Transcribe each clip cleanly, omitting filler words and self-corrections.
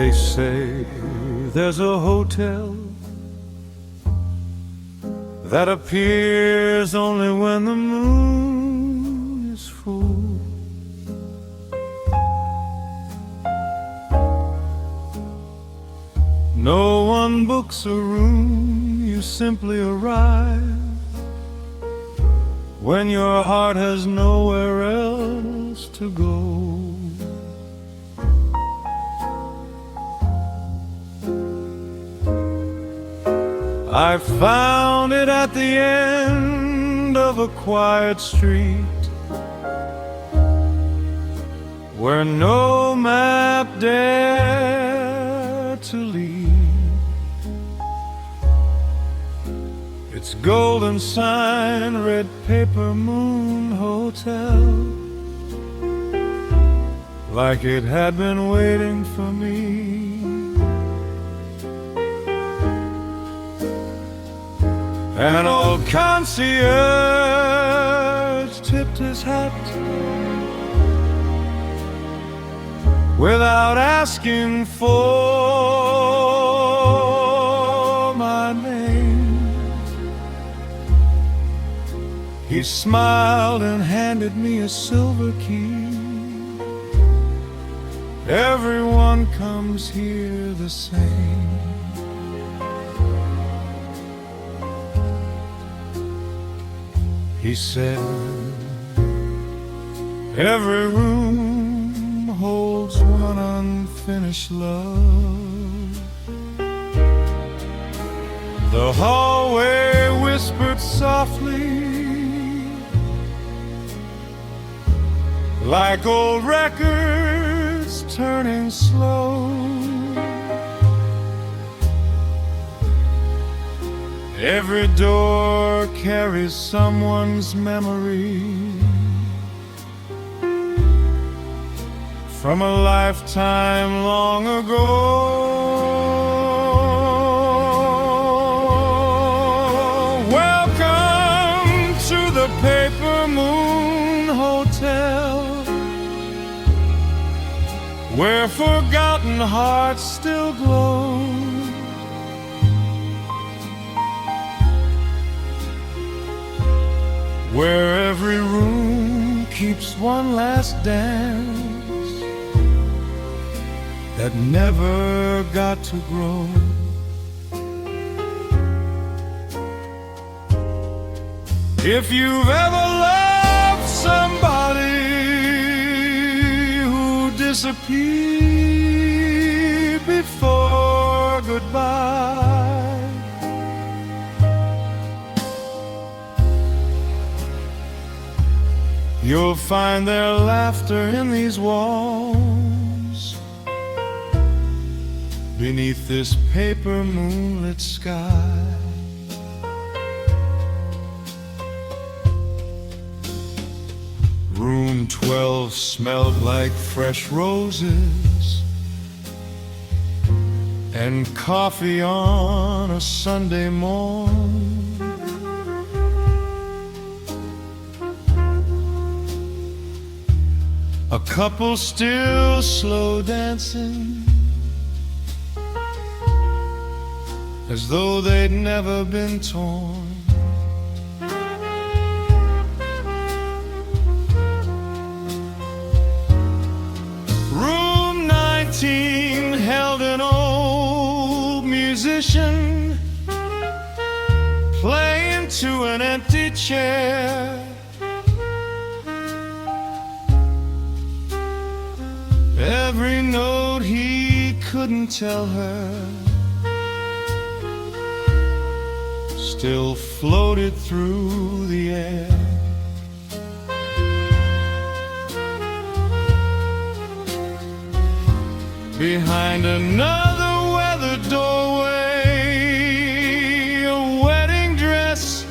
They say there's a hotel that appears only when the moon is full. No one books a room, you simply arrive when your heart has nowhere else to go. I found it at the end of a quiet street where no map dared to lead. Its golden sign read Paper Moon Hotel, like it had been waiting for me. An old concierge tipped his hat without asking for my name. He smiled and handed me a silver key. Everyone comes here the same. He said, every room holds one unfinished love. The hallway whispered softly, like old records turning slow. Every door carries someone's memory from a lifetime long ago. Welcome to the Paper Moon Hotel, where forgotten hearts still glow. Where every room keeps one last dance that never got to grow. If you've ever loved somebody who disappeared before goodbye, you'll find their laughter in these walls, beneath this paper moonlit sky. Room 12 smelled like fresh roses and coffee on a Sunday morn. A couple still slow dancing, as though they'd never been torn. Room 19 held an old musician playing to an empty chair. Every note he couldn't tell her still floated through the air. Behind another weathered doorway, a wedding dress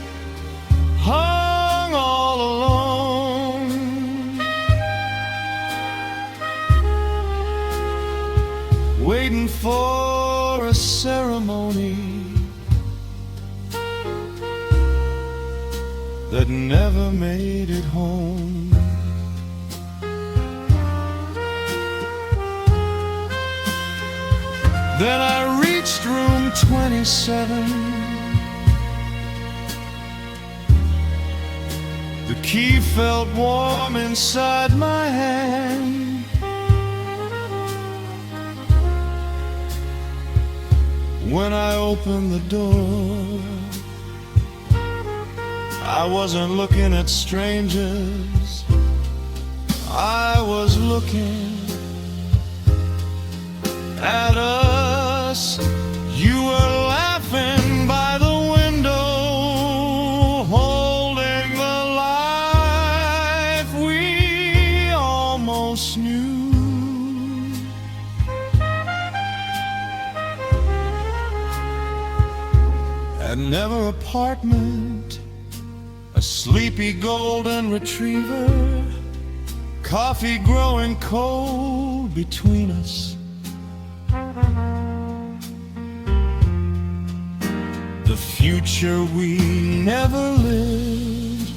hung all alone. Waiting for a ceremony that never made it home. Then I reached room 27. The key felt warm inside my hand. When I opened the door, I wasn't looking at strangers, I was looking at us. You were laughing by the window, holding the life we almost knew. At Never apartment, a sleepy golden retriever, coffee growing cold between us. The future we never lived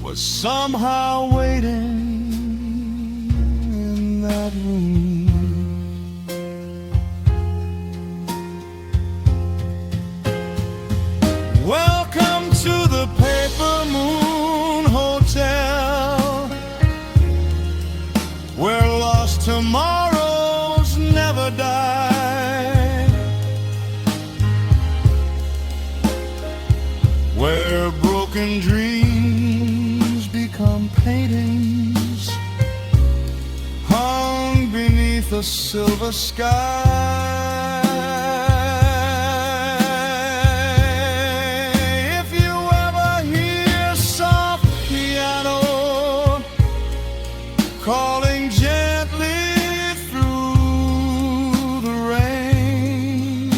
was somehow waiting in that room. Welcome to the Paper Moon Hotel, where lost tomorrows never die, where broken dreams become paintings hung beneath a silver sky. If you ever hear soft piano calling gently through the rain,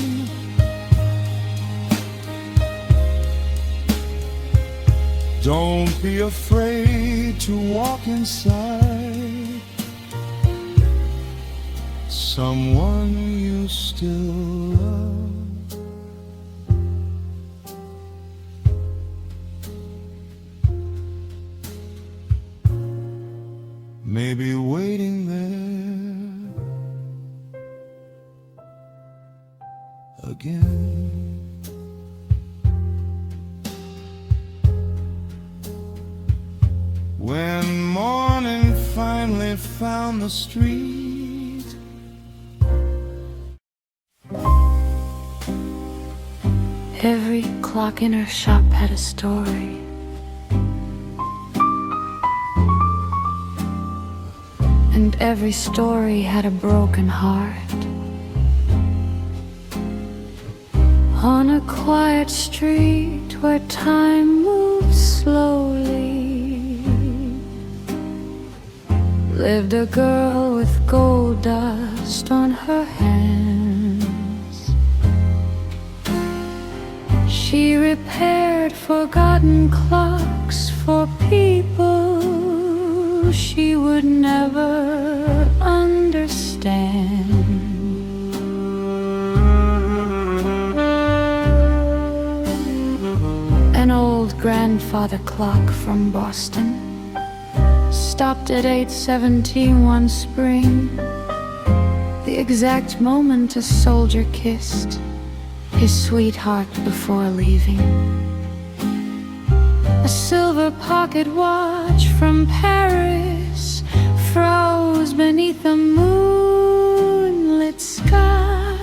don't be afraid to walk inside someone you still love. Maybe waiting there again. When morning finally found the street, every clock in her shop had a story. And every story had a broken heart. On a quiet street where time moves slowly, lived a girl with gold dust on her hands. She repaired forgotten clocks for people she would never understand. An old grandfather clock from Boston stopped at 8:17 one spring, the exact moment a soldier kissed his sweetheart before leaving. A silver pocket watch from Paris froze beneath a moonlit sky.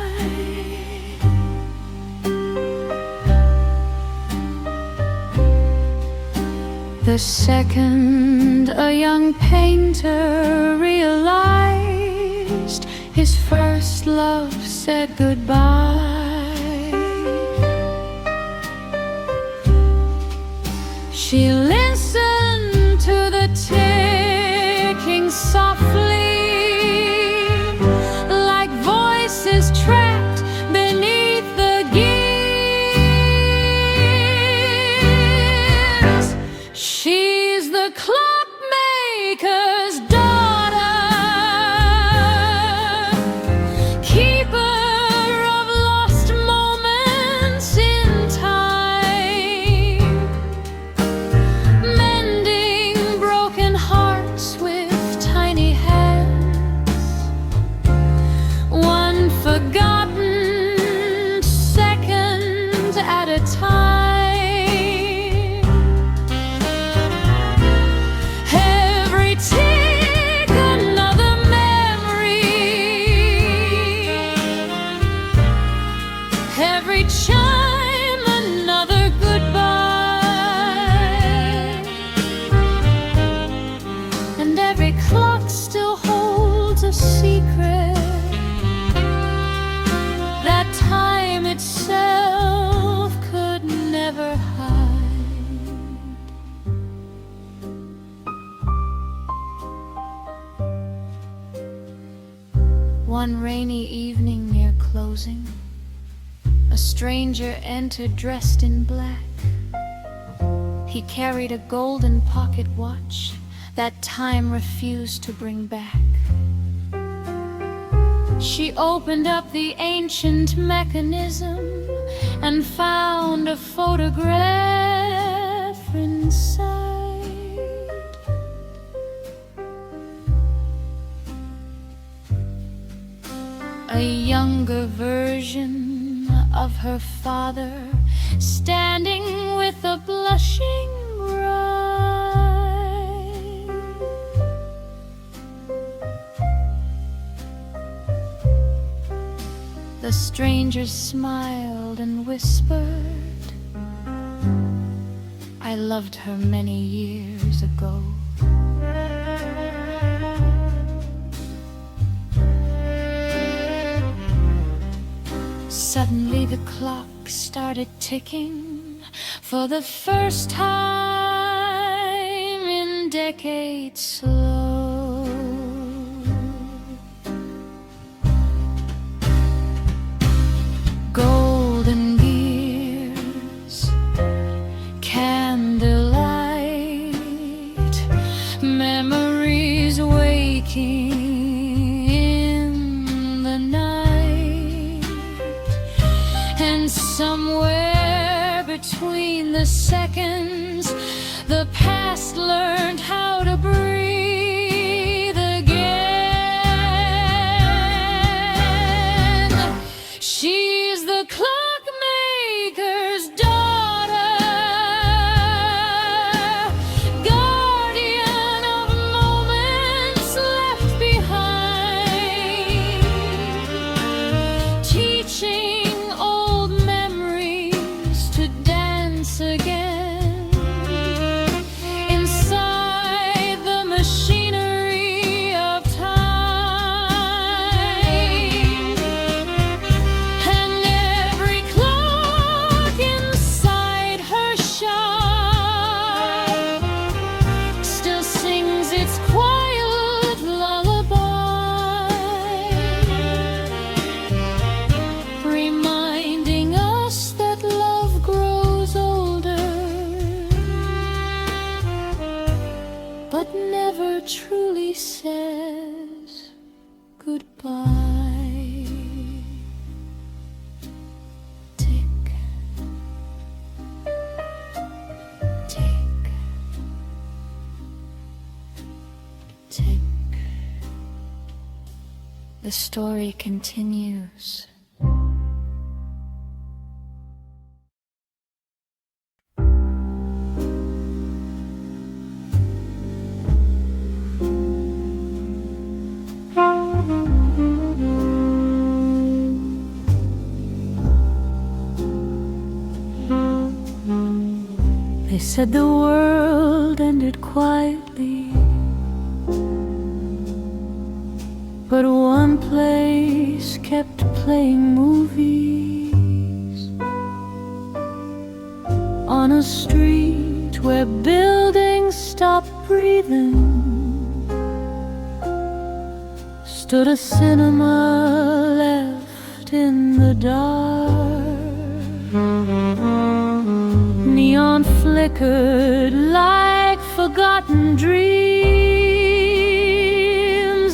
The second a young painter realized his first love said goodbye, she listened to the ticking softly, like voices trapped beneath the gears. She's the clockmaker's daughter, keeper of lost moments in time. closing, a stranger entered dressed in black. He carried a golden pocket watch that time refused to bring back. She opened up the ancient mechanism and found a photograph inside. A younger version of her father, standing with a blushing bride. The stranger smiled and whispered, "I loved her many years ago." Suddenly the clock started ticking for the first time in decades slow. Golden gears, candlelight, memories waking in the night. And somewhere between the seconds, the past learned how to breathe again. She's the clockmaker's daughter, guardian of moments left behind, teaching old memories to dance again inside the machinery of time. And every clock inside her shop still sings its quiet lullaby, reminding us that love grows older, but never truly says goodbye. Tick, tick, tick. The story continues. They said the world ended quietly, but one place kept playing movies on a street where buildings stopped breathing. Stood a cinema left in the dark. Neon flickered like forgotten dreams.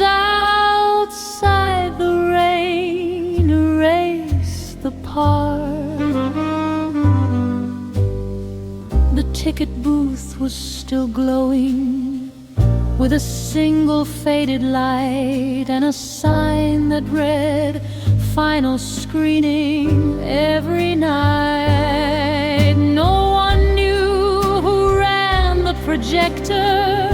Outside the rain erased the park. The ticket booth was still glowing with a single faded light and a sign that read final screening every night. No one knew who ran the projector,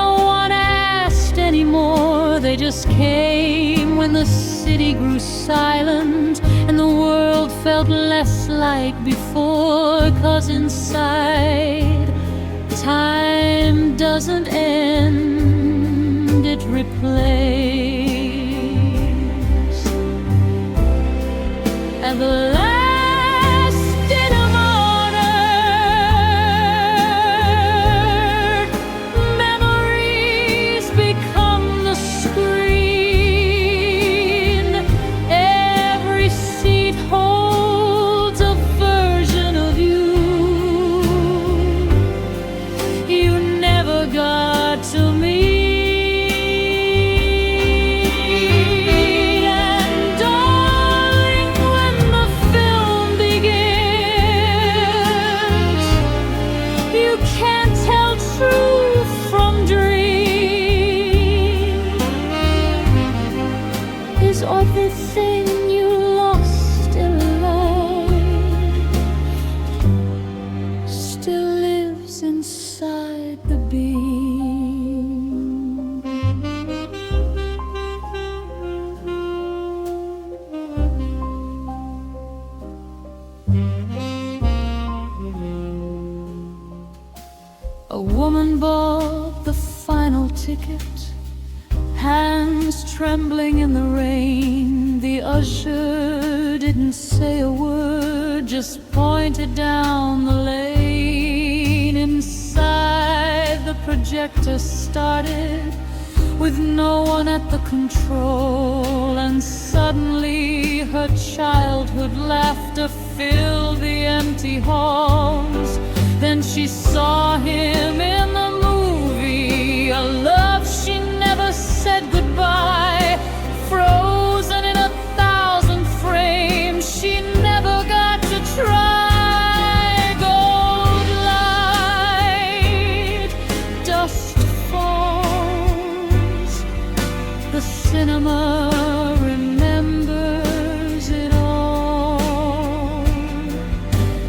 no one asked anymore. They just came when the city grew silent and the world felt less like before. 'Cause inside, time doesn't end, it replays. At the last dinner honored, memories become the screen. Every ticket, hands trembling in the rain. The usher didn't say a word, just pointed down the lane. Inside, the projector started with no one at the control, and suddenly her childhood laughter filled the empty halls. Then she saw him in the movie, a love she never said goodbye, frozen in 1,000 frames she never got to try. Gold light, dust falls, the cinema remembers it all,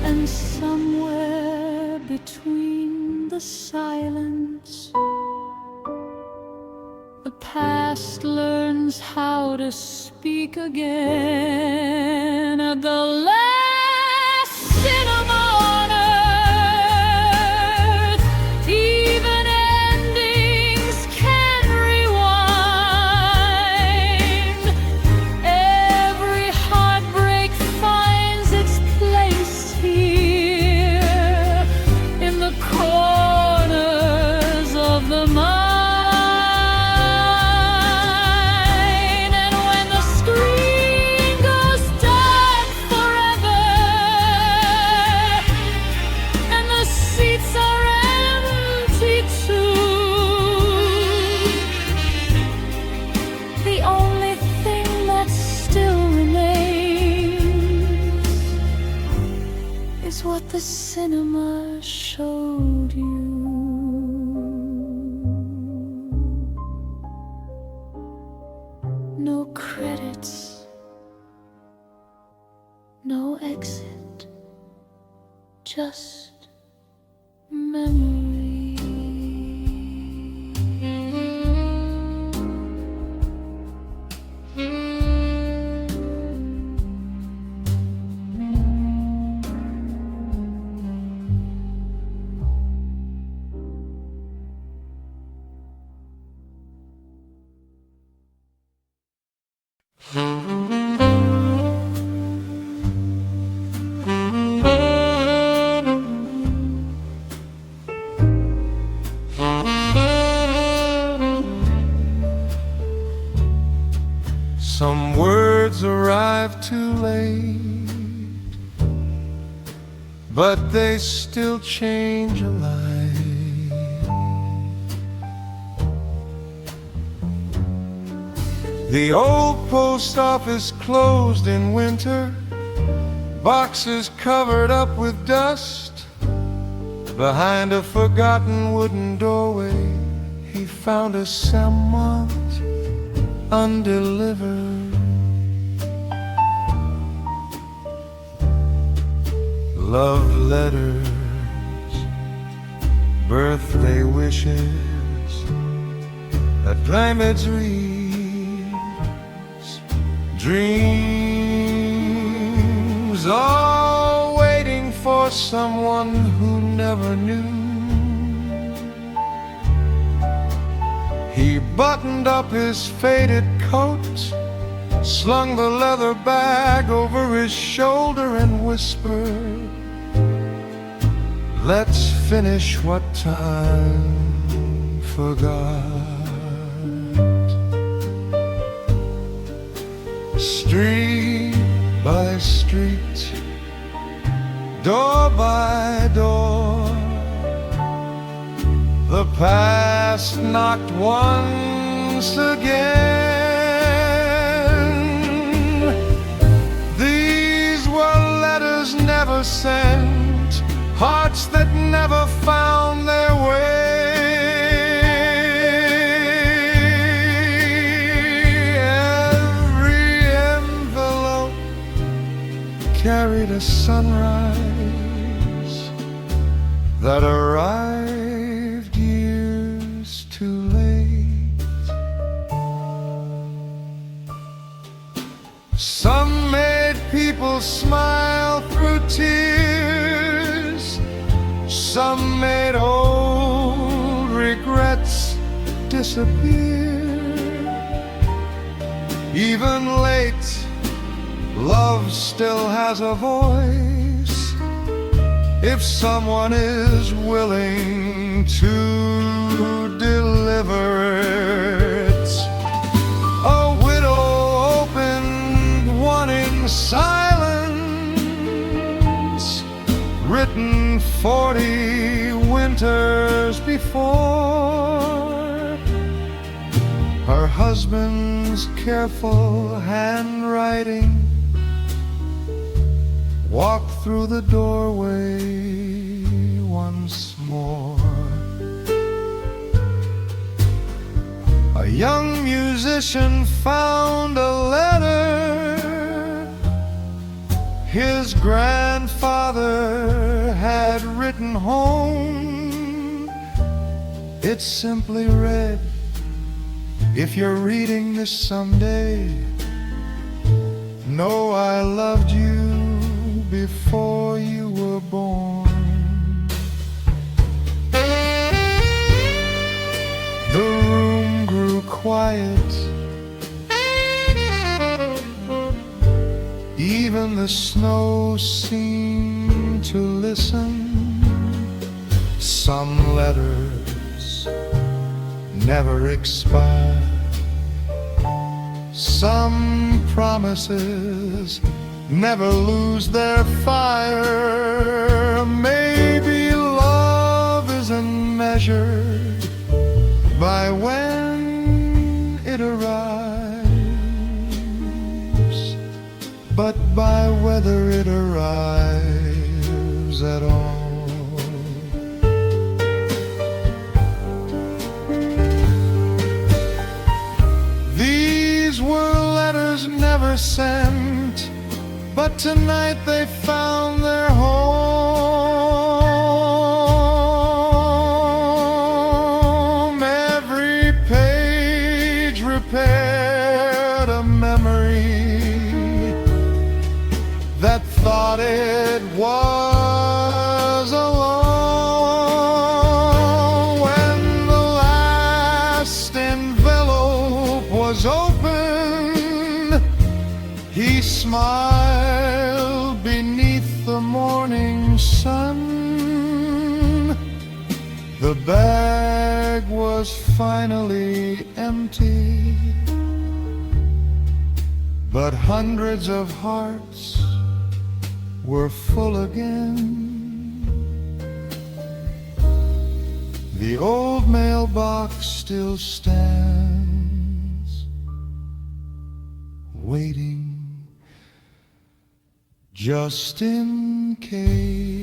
and somewhere between the silence, the past learns how to speak again. At the last cinema on earth, even endings can rewind. Every heartbreak finds its place here, in the corners of the mind. What the cinema showed you. No credits, no exit, just memory. Some words arrive too late, but they still change a life. The old post office closed in winter, boxes covered up with dust. Behind a forgotten wooden doorway, he found a sermon undelivered. Love letters, birthday wishes, that climate reads, dreams, all waiting for someone who never knew. He buttoned up his faded coat, slung the leather bag over his shoulder and whispered, let's finish what time forgot. Street by street, door by door, the past knocked once again. These were letters never sent, hearts that never found their way. Every envelope carried a sunrise that arrived years too late. Some made people smile through tears, some made old regrets disappear. disappear. Even late, love still has a voice, if someone is willing to deliver it. A widow opened one in silence, written 40 winters before. Her husband's careful handwriting walked through the doorway once more. A young musician found a letter his grandfather had written home. It simply read, "If you're reading this someday, know I loved you before you were born." The room grew quiet. Even the snow seemed to listen. Some letters never expire. Some promises never lose their fire. Maybe love isn't measured by when it arrives, but by whether it arrives at all. These were letters never sent, but tonight they found their home. Every page repaired a memory that thought it was alone. When the last envelope was opened, he smiled beneath the morning sun. The bag was finally empty, but hundreds of hearts were full again. The old mailbox still stands, waiting just in case.